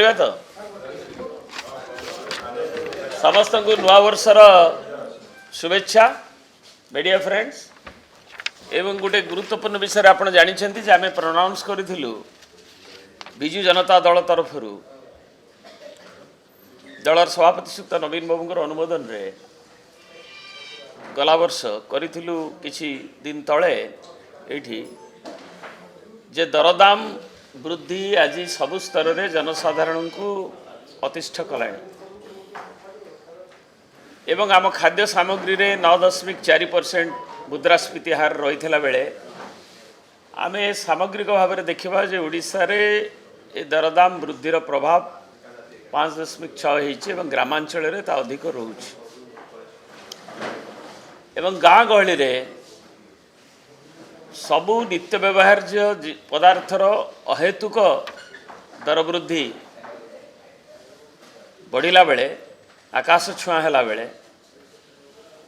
କରିବା ତ ସମସ୍ତଙ୍କୁ ନୂଆ ବର୍ଷର शुभेच्छा मीडिया फ्रेंड्स एवं गोटे गुरुत्वपूर्ण विषय आप जानते जे आम प्रनाउंस करूँ विजु जनता दल तरफ दलर सभापति श्रीयुक्त नवीन बाबू अनुमोदन रे गला वर्ष करूँ किछि दिन तले एठी जे दरदाम वृद्धि आज सबु स्तर रे जनसाधारण को अतिष्ठ कलानी एवं आम खाद्य सामग्री रे 9.4% मुद्रास्फीति हार रही बेले आम सामग्रिक भाव में देखा जे ओडिशा रे ए दरदाम वृद्धिर प्रभाव 5.6 एवं ग्रामांचल रे ता अधिक रोच एवं गाँ गहली रे सबु नित्य व्यवहार्य पदार्थर अहेतुक दर वृद्धि बढ़िला बेले आकाश छुआ है बेले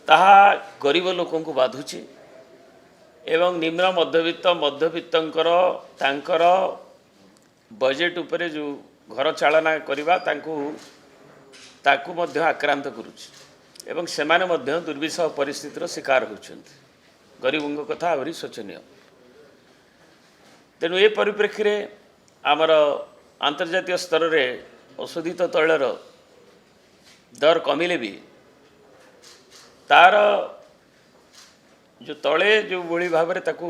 ताहा गरीब लोकों को बाधुची एवं निम्न मध्यवित्तर तांकर बजेट उपरे जो घर चालना करवा ताकू मध्य आक्रांत करुच्ची एवं सेमाने मध्य दुर्विषह परिस्थितिर शिकार होउछन्ति गरीबों कथा आहरी शोचनीय तेणु ए परिप्रेक्षी रे आमर अंतर्जातीय स्तर रे अशोधित तैलर दर कमिले भी तार जो तले जो भली भाव में ताकू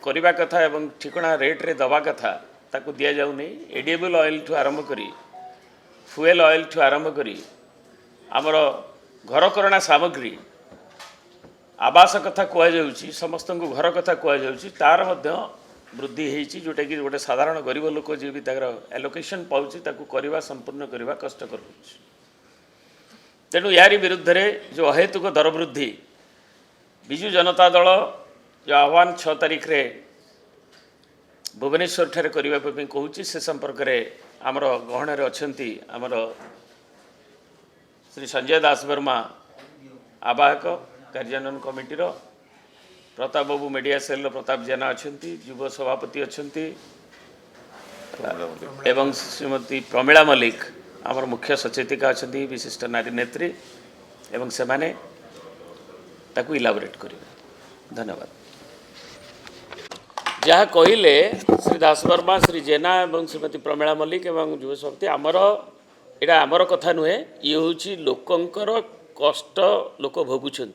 करवा कथा एवं ठिकना रेट रे दवा कथा ताकू दिया जाऊ नहीं एडिएबल ऑयल ठू आरंभ करी फुएल ऑयल ठू आरंभ करी आमर घरकरणा सामग्री आवास कथा कहुच्छी समस्त को घर कथा कहुच्छी तार मध्य वृद्धि होती जोटा कि गोटे साधारण गरीब लोक जी भी तार एलोकेशन पाँच करवा संपूर्ण करवा कष्टकर हो तेणु यारी विरुद्ध रे जो अहेतुक दर वृद्धि विजु जनता दल जो आह्वान 6 तारिख रे भुवनेश्वर ठारे करने कहूँ से संपर्क में आमर गहण अच्छा आमर श्री संजय दास वर्मा आवाहक कार्यान्वयन कमिटीर प्रताप बाबू मीडिया सेल प्रताप जेना अच्छा युव सभापति अच्छा एवं श्रीमती प्रमीला मल्लिक आमर मुख्य सचेतिका अच्छा विशिष्ट नारी नेत्री एवं से माने ताकू इलाबोरेट करेंगे धन्यवाद जहाँ कहले श्री दास वर्मा श्री जेना एवं श्रीमती प्रमीला मल्लिक एवं युव सभापति आमर एटा आमर कथा नुहे ये हूँ लोकंकर कष्ट लोक भोगुंट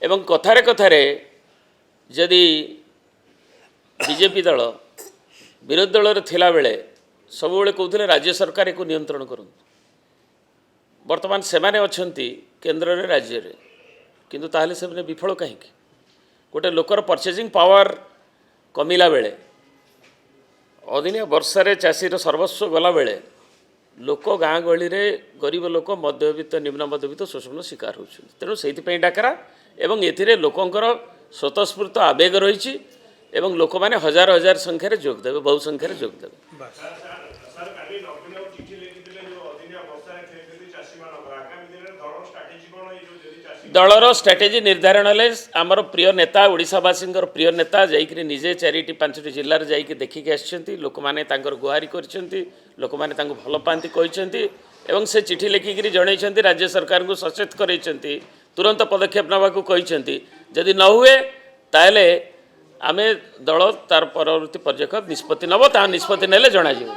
एवं कथारे कथारे जदि बीजेपी दल विरोधी दल थिला बेले सब कहते राज्य सरकार को नियंत्रण करूँ बर्तमान से केन्द्र रे राज्य रे किंतु ताहले से विफल कहीं गोटे लोकर परचेजिंग पावर कमिला बेले अदिनिया वर्षारे चाषीर सर्वस्व गला बेले लोक गाँ गहली रे गरीब लोक मध्यवित्त निम्न मध्यवित्त शोषण शिकार होती तेणु से डाकरा एवं एथिरे लोकंकर स्वतःस्फूर्त आवेग रही एवं लोक मैंने हजार हजार संख्यार जोगदेवे बहु संख्यार जोगदेवे दलर स्ट्राटेजी निर्धारण आमर प्रिय नेता ओडिशावासी प्रिय नेता जाइकरी निजे 4-5 जिल्लार जाइक देखिक आछंती लोक माने तांकर गुहारी करछंती लोक माने तांको भल पांती कहछंती एवं से चिठी लिखिक जनइछंती राज्य सरकार को सचेत करइछंती तुरंत पदक्षेप नबाकू कहछंती जदि न हुए ताले आमे दल तार परवर्ती पर्यवेक्षक निष्पत्ति नब ता निष्पत्ति नेले जणा जिवो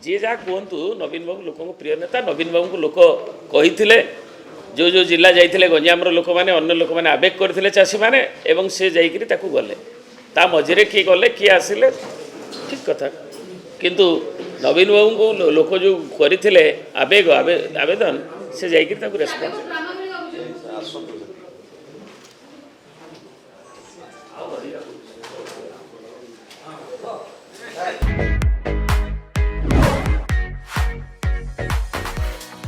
जी जहाँ कहतु नवीन बाबू लोक प्रिय नेता नवीन बाबू को लोक कही जो जो जिला जाइए गंजाम लोक मैंने अन्य लोक मैंने आवेग करते चाषी मैंने एवं से जाइए गले ता मझे किए गले किए आसिले ठीक कथा किंतु नवीन बाबू को लोक जो करते आवेग आवेदन से जाइए रेस्पन्स